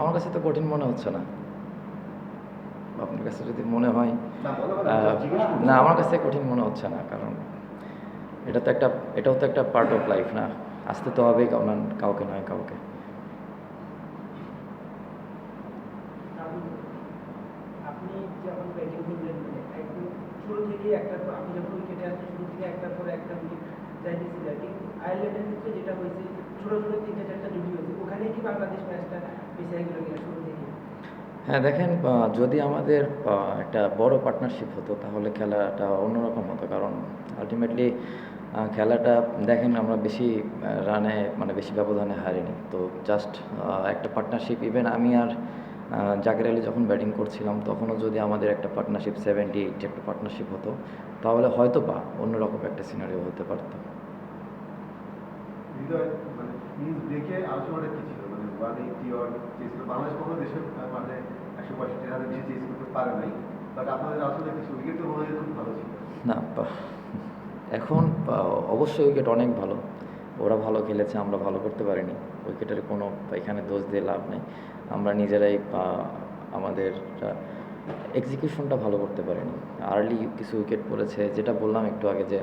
আমার কাছে তো কঠিন মনে হচ্ছে না। আপনার কাছে যদি মনে হয় না, আমার কাছে কঠিন মনে হচ্ছে না, কারণ এটা তো একটা এটাও তো একটা পার্ট অফ লাইফ না, আসতে তো হবেই কাউকে নয় কাউকে। আপনি যখন ব্যাটিং করলেন মানে একদম শুরু থেকে একটা আপনি যখন উইকেটে আসেন শুরু থেকে একটার পর একটা উইকেট যাইতেছিলেন, কিন্তু আয়ারল্যান্ডের ক্ষেত্রে যেটা হয়েছে ছোট ছোট তিনটা চারটা জুটি হয়েছে, ওখানে কি বাংলাদেশ ম্যাচটা পিছিয়ে গেল কিনা শুরু থেকে? হ্যাঁ দেখেন, যদি আমাদের একটা বড় পার্টনারশিপ হতো তাহলে খেলাটা অন্যরকম হতো, কারণ আলটিমেটলি খেলাটা দেখেন আমরা বেশি রানে মানে বেশি ব্যবধানে হারিনি তো। জাস্ট একটা পার্টনারশিপ, ইভেন আমি আর জাকের আলী যখন ব্যাটিং করছিলাম তখনও যদি আমাদের একটা পার্টনারশিপ 70-80 একটা পার্টনারশিপ হতো তাহলে হয়তো বা অন্যরকম একটা সিনারিও হতে পারতো। মানে নিউজ দেখে আলোচনাটা কি ছিল, মানে 180 অর চেস করে বাংলাদেশ কোনো দেশের মানে 165 রানের বেশি চেস করতে পারে নাই, বাট আপনাদের আসলে কিছু উইকেট তো মনে হয় খুব ভালো ছিল। না এখন অবশ্যই উইকেট অনেক ভালো, ওরা ভালো খেলেছে, আমরা ভালো করতে পারিনি। উইকেটের কোনো এখানে দোষ দিয়ে লাভ নেই, আমরা নিজেরাই আমাদের এক্সিকিউশনটা ভালো করতে পারিনি। আর্লি কিছু উইকেট পড়েছে, যেটা বললাম একটু আগে যে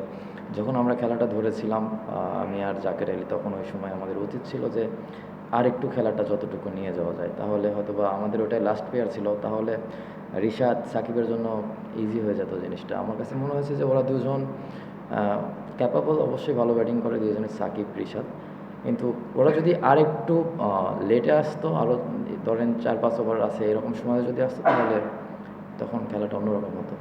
যখন আমরা খেলাটা ধরেছিলাম আমি আর জাকের আলী, তখন ওই সময় আমাদের উচিত ছিল যে আর একটু খেলাটা যতটুকু নিয়ে যাওয়া যায়, তাহলে হয়তো বা আমাদের ওটাই লাস্ট প্লেয়ার ছিল, তাহলে রিশাদ সাকিবের জন্য ইজি হয়ে যেত জিনিসটা। আমার কাছে মনে হয়েছে যে ওরা দুজন ক্যাপাবল, অবশ্যই ভালো ব্যাটিং করে দুজনে, সাকিব রিশাদ, কিন্তু ওরা যদি আর একটু লেটে আসতো, আরও ধরেন 4-5 ওভার আছে এরকম সময় যদি আসতো তাহলে তখন খেলাটা অন্যরকম হতো।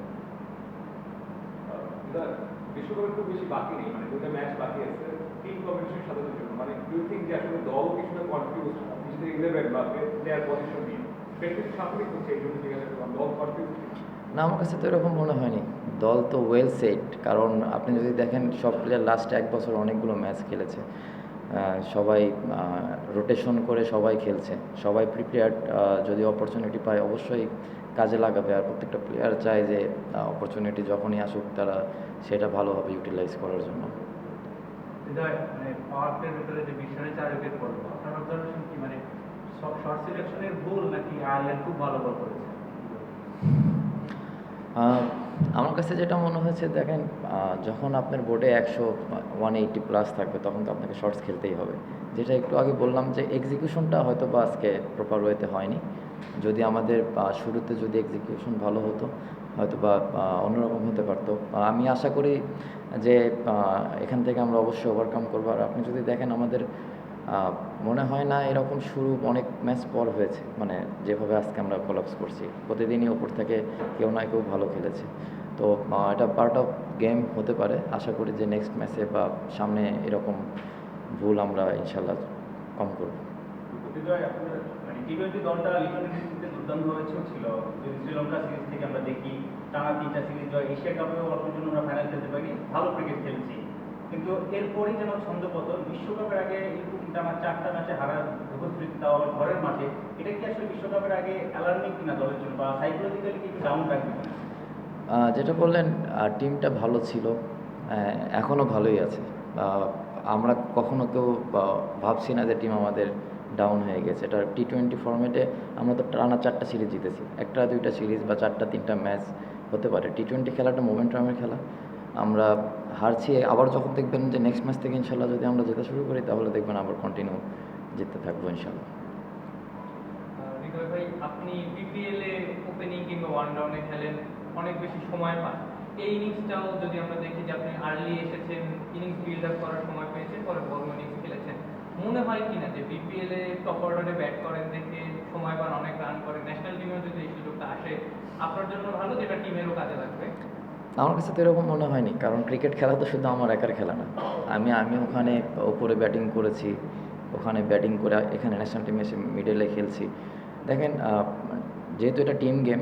বিশ্বকাপের খুব বেশি বাকি নেই, মানে 2টা ম্যাচ বাকি আছে টিম কম্পিটিশন সাজানোর জন্য। মানে ইউ থিঙ্ক যে আসলে দল কিছুটা কনফিউজ, বিশেষ করে 11 বা প্লেয়ার পজিশন নিয়ে প্র্যাকটিস সাফল্য করছে, এই জন্য জিজ্ঞাসা করলাম দল কনফিউজ। না, আমার কাছে তো এরকম মনে হয়নি, দল তো ওয়েল সেট। কারণ আপনি যদি দেখেন সব প্লেয়ার লাস্ট 1 বছর অনেকগুলো ম্যাচ খেলেছে, সবাই রোটেশন করে সবাই খেলছে, সবাই প্রিপেয়ার্ড। যদি অপরচুনিটি পায় অবশ্যই কাজে লাগাবে, আর প্রত্যেকটা প্লেয়ার চায় যে অপরচুনিটি যখনই আসুক তারা সেটা ভালোভাবে ইউটিলাইজ করার জন্য। মানে পাওয়ার প্লের ভিতরে যে মিশনে 4 উইকেট পড়লো, আপনার অবজারভেশন কি, মানে সব শর্ট সিলেকশনের ভুল নাকি আয়ারল্যান্ড খুব ভালো বল করেছে? আমার কাছে যেটা মনে হয়েছে, দেখেন যখন আপনার বোর্ডে 180 প্লাস থাকবে তখন তো আপনাকে শর্টস খেলতেই হবে। যেটা একটু আগে বললাম যে এক্সিকিউশনটা হয়তো বা আজকে প্রপার ওয়েতে হয়নি। যদি আমাদের শুরুতে যদি এক্সিকিউশন ভালো হতো হয়তো বা অন্যরকম হতে পারতো। আমি আশা করি যে এখান থেকে আমরা অবশ্যই ওভারকাম করবো। আর আপনি যদি দেখেন আমাদের মনে হয় না এরকম শুরু অনেক ম্যাচ পর হয়েছে, মানে যেভাবে আজকে আমরা কোলাপস করছি, প্রতিদিনই ওপর থেকে কেউ না কেউ ভালো খেলেছে। তো এটা পার্ট অফ গেম হতে পারে। আশা করি যে নেক্সট ম্যাচে বা সামনে এরকম ভুল আমরা ইনশাল্লাহ কম করব। মানে টি-20 দলটা লিটনের নেতৃত্বে দুর্দান্তভাবে ছিল। যদি শ্রীলঙ্কা সিরিজ থেকে আমরা দেখি, টানা 3টা সিরিজ জয়, এশিয়া কাপেও অল্পের জন্য আমরা ফাইনাল খেলতে পারি, ভালো ক্রিকেট খেলছি। কিন্তু এরপরই যেন ছন্দপতন, বিশ্বকাপের আগে এরকম টানা 4টা ম্যাচে হারার উপস্থিতি, তাও আবার ঘরের মাঠে, এটা কি আসলে বিশ্বকাপের আগে অ্যালার্মিং কিনা দলের জন্য, বা সাইকোলজিক্যালি কি একটু ডাউন থাকবে কিনা? যেটা বললেন টিমটা ভালো ছিল, এখনও ভালোই আছে। আমরা কখনো কেউ ভাবছি না যে টিম আমাদের ডাউন হয়ে গেছে। এটা টি-20 ফরম্যাটে আমরা তো টানা 4টা সিরিজ জিতেছি, 1টা 2টা সিরিজ বা 4টা 3টা ম্যাচ হতে পারে। টি-20 খেলাটা মোমেন্টামের খেলা, আমরা হারছি, আবার যখন দেখবেন যে নেক্সট ম্যাচ থেকে ইনশাল্লাহ যদি আমরা জেতা শুরু করি তাহলে দেখবেন আবার কন্টিনিউ জিততে থাকবো ইনশাল্লাহ। হৃদয় ভাই, আপনি বিপিএল এ ওপেনিং কিংবা ওয়ান ডাউনে খেলেন, অনেক বেশি সময় পান। এই ইনিংসটাও যদি আমরা দেখি যে আপনি আর্লি এসেছেন, ইনিংস বিল্ড আপ করার সময় পেয়েছেন, পরে বড় ইনিংস খেলেছেন, মনে হয় কিনা যে বিপিএল এ টপ অর্ডারে ব্যাট করেন দেখে সময় পান, অনেক রান করেন, ন্যাশনাল টিমেও যদি এই সুযোগটা আসে আপনার জন্য ভালো, যেটা টিমেরও কাজে লাগবে? আমার কাছে তো এরকম মনে হয়নি, কারণ ক্রিকেট খেলা তো শুধু আমার একার খেলা না। আমি ওখানে ওপরে ব্যাটিং করেছি, ওখানে ব্যাটিং করে এখানে ন্যাশনাল টিমে এসে মিডলে খেলছি। দেখেন যেহেতু এটা টিম গেম,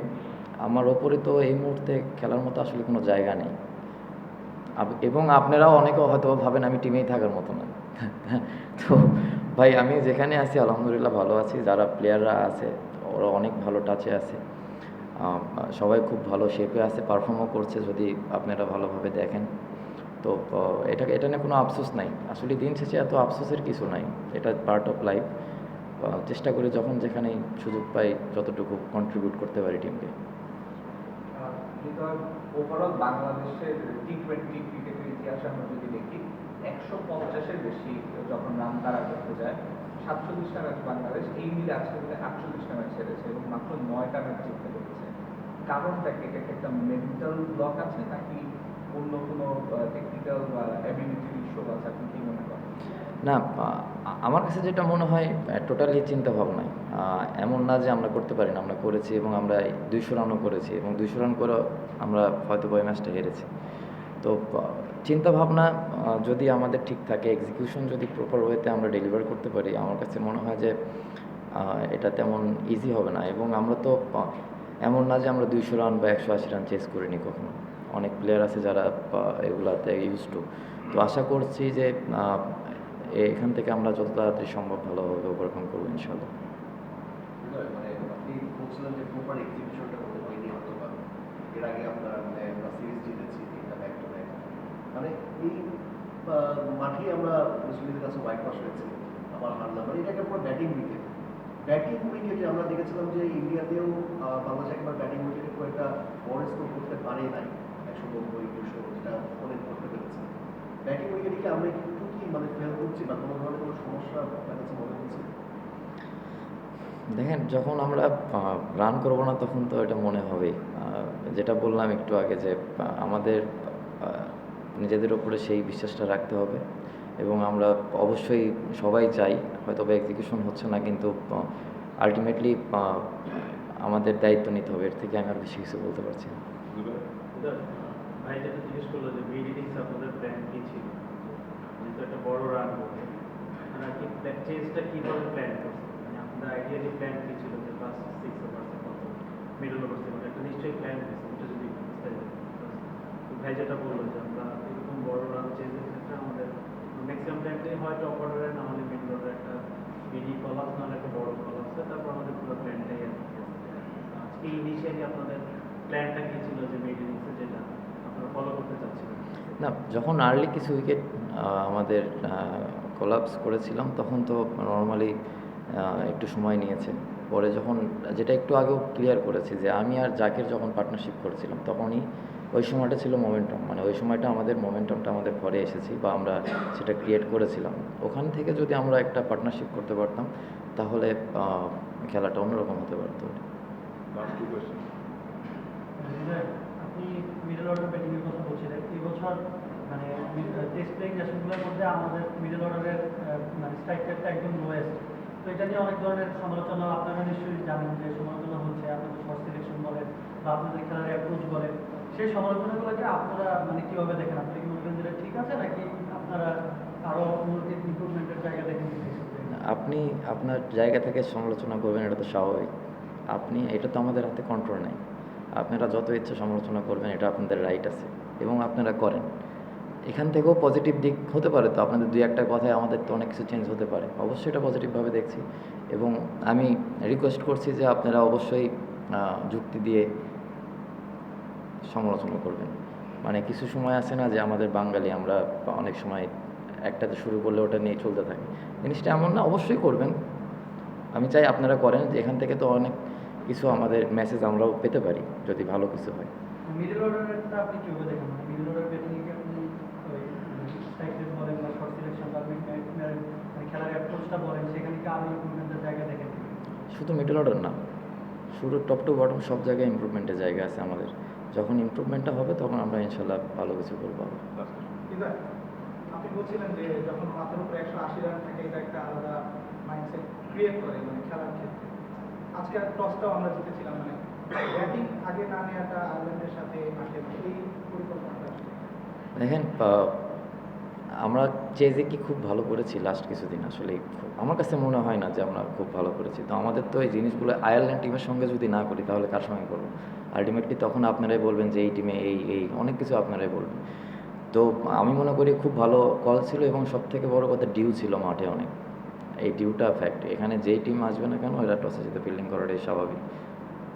আমার ওপরে তো এই মুহূর্তে খেলার মতো আসলে কোনো জায়গা নেই। এবং আপনারাও অনেকে হয়তো ভাবেন আমি টিমেই থাকার মতো না। তো ভাই আমি যেখানে আছি আলহামদুলিল্লাহ ভালো আছি, যারা প্লেয়াররা আছে ওরা অনেক ভালো টাচে আছে, সবাই খুব ভালো শেপে আছে, পারফর্মও করছে যদি আপনারা ভালোভাবে দেখেন। তো এটা নিয়ে কোনো আফসোস নাই, আসলে দিন শেষে এত আফসোসের কিছু নাই, এটা পার্ট অফ লাইফ। চেষ্টা করি যখন যেখানে সুযোগ পাই যতটুকু কন্ট্রিবিউট করতে পারি টিমকে। ওভারঅল বাংলাদেশের টি-20 ক্রিকেটের ইতিহাসে আমরা যদি দেখি 150-এর বেশি যখন রান তারা করতে যায়, 47টা ম্যাচ বাংলাদেশ, এই মিলে আজকে মিলে 48টা ম্যাচ হেরেছে এবং মাত্র 9টা ম্যাচ জিততে পেরেছে। কারণটা কি, এটা কি একটা মেন্টাল ব্লক আছে নাকি অন্য কোনো টেকনিক্যাল বা অ্যাবিলিটির ইস্যু আছে? আপনি কি মনে করেন? না, আমার কাছে যেটা মনে হয় টোটালি চিন্তা ভাবনায় এমন না যে আমরা করতে পারি না, আমরা করেছি এবং আমরা 200 রানও করেছি এবং 200 রান করে আমরা হয়তো ওই ম্যাচটা হেরেছি। তো চিন্তা ভাবনা যদি আমাদের ঠিক থাকে, এক্সিকিউশন যদি প্রপার ওয়েতে আমরা ডেলিভার করতে পারি, আমার কাছে মনে হয় যে এটা তেমন ইজি হবে না। এবং আমরা তো এমন না যে আমরা 200 রান বা 180 রান চেস করিনি কখনো। অনেক প্লেয়ার আছে যারা এগুলাতে ইউজ টু। তো আশা করছি যে এখান থেকে আমরা যত তাড়াতাড়ি সম্ভব ভালোভাবে ওভারকাম করবো ইনশাল্লাহ। মানে আপনি বলছিলেন যে প্রপার এক্সিবিশনটা করতে হয়নি হয়তো বা এর আগে আপনার মানে আমরা সিরিজ জিতেছি 3টা ব্যাক টু ব্যাক, মানে এই মাঠে আমরা মুসলিমদের কাছে হোয়াইট ওয়াশ হয়েছে, আবার হারলাম, মানে এটাকে পুরো ব্যাটিং উইকেটে আমরা দেখেছিলাম যে ইন্ডিয়াতেও বাংলাদেশ একবার ব্যাটিং উইকেটে খুব একটা বড় স্কোর করতে পারে নাই, 190-200 যেটা অনেক করতে পেরেছে। ব্যাটিং উইকেটে কি আমরা একটু কি মানে ফেল করছি বা কোনো ধরনের কোনো সমস্যা আপনার কাছে মনে হচ্ছে? দেখেন, যখন আমরা রান করবো না তখন তো এটা মনে হবেই। যেটা বললাম একটু আগে যে আমাদের নিজেদের ওপরে সেই বিশ্বাসটা রাখতে হবে এবং আমরা অবশ্যই সবাই চাই, হয়তো বা এক্সিকিউশন হচ্ছে না, কিন্তু আলটিমেটলি আমাদের দায়িত্ব নিতে হবে। এর থেকে আমি আর বেশি কিছু বলতে পারছি না। ভাই যেটা জিজ্ঞেস করলো যে মিড ইনিংস আপনাদের প্ল্যান কি ছিল, যেহেতু একটা বড় রান করবে, আপনারা কি চেঞ্জটা কীভাবে প্ল্যান করছেন? মানে আপনাদের আইডিয়ালি প্ল্যান কি ছিল যে ফার্স্ট 6 ওভার্সে কত, মিডল ওভার্সে কত, একটা নিশ্চয়ই প্ল্যান হয়েছে, ওটা যদি ভাই যেটা বললো যে আমরা এরকম বড় রান চেঞ্জের ক্ষেত্রে আমাদের ম্যাক্সিমাম প্ল্যানটাই হয় টপ অর্ডারে, না হলে মিডল অর্ডারে একটা মিডি কলাপস, নাহলে একটা বড় কলাপস, তারপর আমাদের পুরো প্ল্যানটাই আর কি। আজকে ইনিশিয়ালি আপনাদের প্ল্যানটা কি ছিল যে মিড ইনিংসে যেটা আপনারা ফলো করতে চাচ্ছিলেন? না, যখন আর্লি কিছু উইকেট আমাদের কোলাপস করেছিলাম তখন তো নর্মালি একটু সময় নিয়েছে। পরে যখন যেটা একটু আগেও ক্লিয়ার করেছি যে আমি আর জাকির যখন পার্টনারশিপ করেছিলাম তখনই ওই সময়টা ছিল মোমেন্টাম, মানে ওই সময়টা আমাদের মোমেন্টামটা আমাদের পরে এসেছি বা আমরা সেটা ক্রিয়েট করেছিলাম। ওখান থেকে যদি আমরা একটা পার্টনারশিপ করতে পারতাম তাহলে খেলাটা অন্যরকম হতে পারতো। Last two question. আপনি মিডল অর্ডার ব্যাটিংয়ের কথা বলছিলেন, এই বছর মানে টেস্ট প্লেইং ন্যাশনগুলোর মধ্যে আমাদের মিডল অর্ডারের মানে স্ট্রাইক রেটটা একদম লোয়েস্ট। তো এটা নিয়ে অনেক ধরনের সমালোচনা, আপনারা নিশ্চয়ই জানেন যে সমালোচনা হচ্ছে, আপনাদের শর্ট সিলেকশন বলেন বা আপনাদের খেলার অ্যাপ্রোচ বলেন, সেই সমালোচনাগুলোকে আপনারা মানে কীভাবে দেখেন? আপনারা কি মনে করেন যেটা ঠিক আছে নাকি আপনারা আরও উন্নতির ইমপ্রুভমেন্টের জায়গা দেখেন? আপনি আপনার জায়গা থেকে সমালোচনা করবেন, এটা তো স্বাভাবিক। এটা তো আমাদের হাতে কন্ট্রোল নেই। আপনারা যত ইচ্ছা সমালোচনা করবেন, এটা আপনাদের রাইট আছে এবং আপনারা করেন। এখান থেকেও পজিটিভ দিক হতে পারে, তো আপনাদের 2-1টা কথায় আমাদের তো অনেক কিছু চেঞ্জ হতে পারে। অবশ্যই এটা পজিটিভভাবে দেখছি এবং আমি রিকোয়েস্ট করছি যে আপনারা অবশ্যই যুক্তি দিয়ে সমালোচনা করবেন। মানে কিছু সময় আছে না যে আমাদের বাঙালি আমরা অনেক সময় একটাতে শুরু করলে ওটা নিয়ে চলতে থাকি, জিনিসটা এমন না, অবশ্যই করবেন। আমি চাই আপনারা করেন, যে এখান থেকে তো অনেক কিছু আমাদের মেসেজ আমরাও পেতে পারি যদি ভালো কিছু হয়। মিডল অর্ডারটা আপনি কীভাবে দেখেন? মানে মিডল অর্ডার ব্যাটিংয়ে আপনি ওই স্ট্রাইক রেট বলেন বা শর্ট সিলেকশন বা মানে খেলার অ্যাপ্রোচটা বলেন, সেখানে কি আরও ইমপ্রুভমেন্টের জায়গা দেখেন? শুধু মিডল অর্ডার না, শুরু টপ টু বটম সব জায়গায় ইমপ্রুভমেন্টের জায়গা আছে আমাদের। যখন ইমপ্রুভমেন্টটা হবে তখন আমরা ইনশাল্লাহ ভালো কিছু করবো। কিন্তু আপনি বলছিলেন যে যখন মাথার উপরে 180 রান থাকে, এটা একটা আলাদা মাইন্ডসেট ক্রিয়েট করে মানে খেলার ক্ষেত্রে। আজকে টসটাও আমরা জিতেছিলাম, মানে ব্যাটিং আগে না নেওয়াটা আয়ারল্যান্ডের সাথে মাঠে, এই পরিকল্পনাটা দেখেন, আমরা চেজে কি খুব ভালো করেছি লাস্ট কিছুদিন? আসলে আমার কাছে মনে হয় না যে আমরা খুব ভালো করেছি। তো আমাদের তো এই জিনিসগুলো আয়ারল্যান্ড টিমের সঙ্গে যদি না করি তাহলে কার সঙ্গে করবো? আলটিমেটলি তখন আপনারাই বলবেন যে এই টিমে এই অনেক কিছু আপনারাই বলবেন। তো আমি মনে করি খুব ভালো কল ছিল এবং সবথেকে বড় কথা ডিউ ছিল মাঠে অনেক। এই ডিউটা ফ্যাক্ট। এখানে যেই টিম আসবে না কেন এরা টসে জিতে ফিল্ডিং করাটাই স্বাভাবিক।